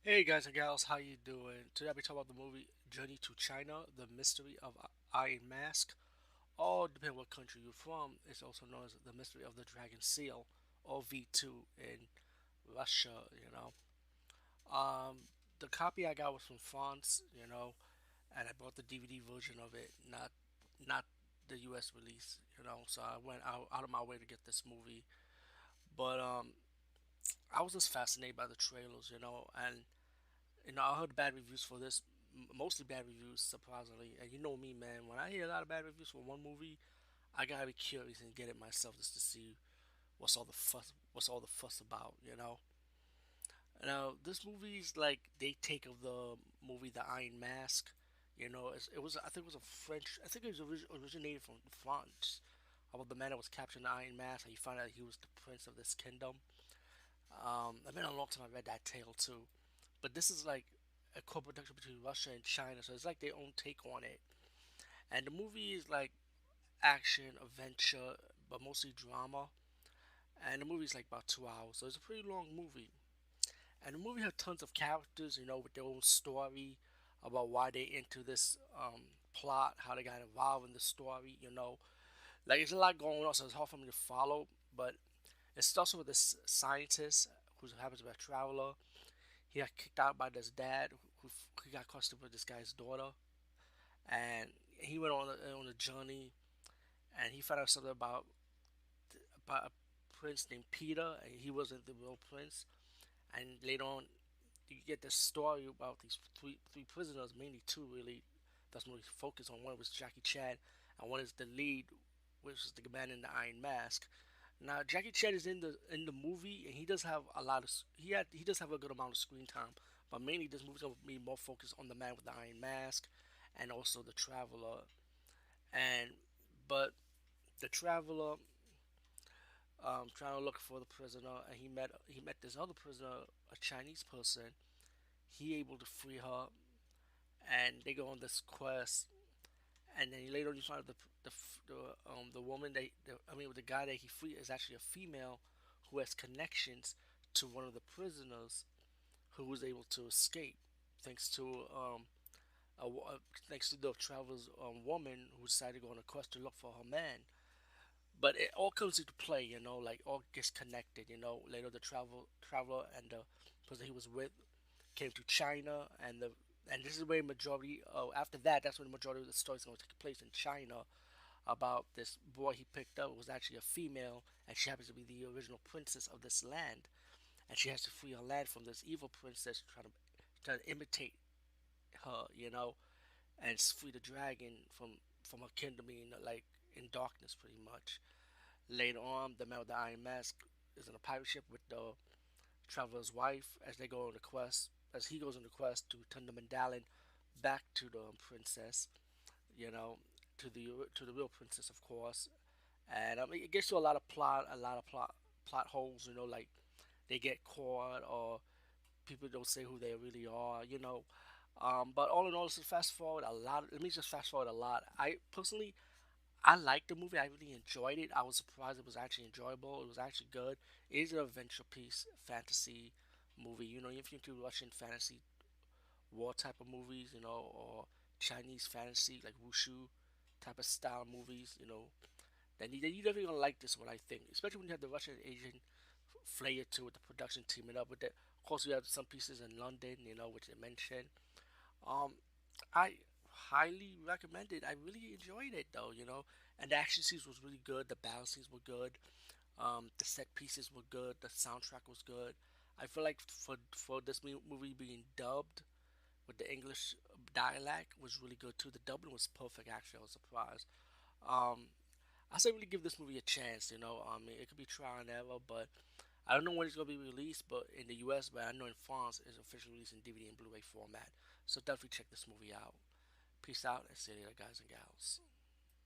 Hey guys and gals, how you doing? Today I'll be talking about the movie Journey to China, The Mystery of Iron Mask. Or depending what country you're from, it's also known as The Mystery of the Dragon Seal, or V2 in Russia, the copy I got was from France, and I bought the DVD version of it, not the US release, so I went out of my way to get this movie. But I was just fascinated by the trailers, and I heard bad reviews for this, mostly bad reviews, surprisingly. And you know me, man. When I hear a lot of bad reviews for one movie, I gotta be curious and get it myself just to see what's all the fuss about. Now this movie's like they take of the movie The Iron Mask. It was I think it was a French. I think it was originated from France. About the man that was captured in the Iron Mask, and you find out he was the prince of this kingdom. It's been a long time I read that tale too, but this is like a co-production between Russia and China, so it's like their own take on it. And the movie is like action, adventure, but mostly drama. And the movie is like about 2 hours, so it's a pretty long movie. And the movie has tons of characters, with their own story about why they into this plot, how they got involved in the story. Like it's a lot going on, so it's hard for me to follow. But it starts with this scientist who happens to be a traveler. He got kicked out by this dad who got custody with this guy's daughter, and he went on a journey, and he found out something about a prince named Peter, and he wasn't the real prince. And later on, you get this story about these three prisoners, mainly two really. That's what we focus on. One was Jackie Chan, and one is the lead, which is the man in the Iron Mask. Now Jackie Chan is in the movie, and he does have a lot of he does have a good amount of screen time, but mainly this movie's gonna be more focused on the man with the Iron Mask, and also the Traveler. And but the Traveler trying to look for the prisoner, and he met this other prisoner, a Chinese person. He able to free her, and they go on this quest. And then later on, you find out the woman the guy that he freed is actually a female who has connections to one of the prisoners who was able to escape thanks to thanks to the traveler's woman who decided to go on a quest to look for her man. But it all comes into play, like all gets connected. Later the traveler and the person he was with came to China, and this is where majority. Oh, after that, that's when the majority of the story is going to take place in China. About this boy he picked up was actually a female, and she happens to be the original princess of this land, and she has to free her land from this evil princess trying to imitate her, and free the dragon from her kingdom being like in darkness, pretty much. Later on, the man with the iron mask is in a pirate ship with the traveler's wife as they go on the quest. As he goes on the quest to turn the medallion back to the princess, you know, to the real princess, of course. And it gets to a lot of plot holes. Like they get caught or people don't say who they really are. But all in all, just fast forward a lot. Let me just fast forward a lot. I personally, I liked the movie. I really enjoyed it. I was surprised it was actually enjoyable. It was actually good. It is an adventure piece, fantasy movie. If you're into Russian fantasy war type of movies, or Chinese fantasy like wushu type of style movies, then you definitely gonna like this one. I think, especially when you have the Russian and Asian flair to it, the production teaming up with it. Of course, we have some pieces in London, which they mentioned. Um, I highly recommend it. I really enjoyed it though. And the action scenes was really good. The battle scenes were good. The set pieces were good. The soundtrack was good. I feel like for this movie being dubbed with the English dialect was really good too. The dubbing was perfect. Actually, I was surprised. Um, I say really give this movie a chance. I mean, it could be trial and error, but I don't know when it's gonna be released. But in the U.S., but I know in France, it's officially released in DVD and Blu-ray format. So definitely check this movie out. Peace out and see you later, guys and gals.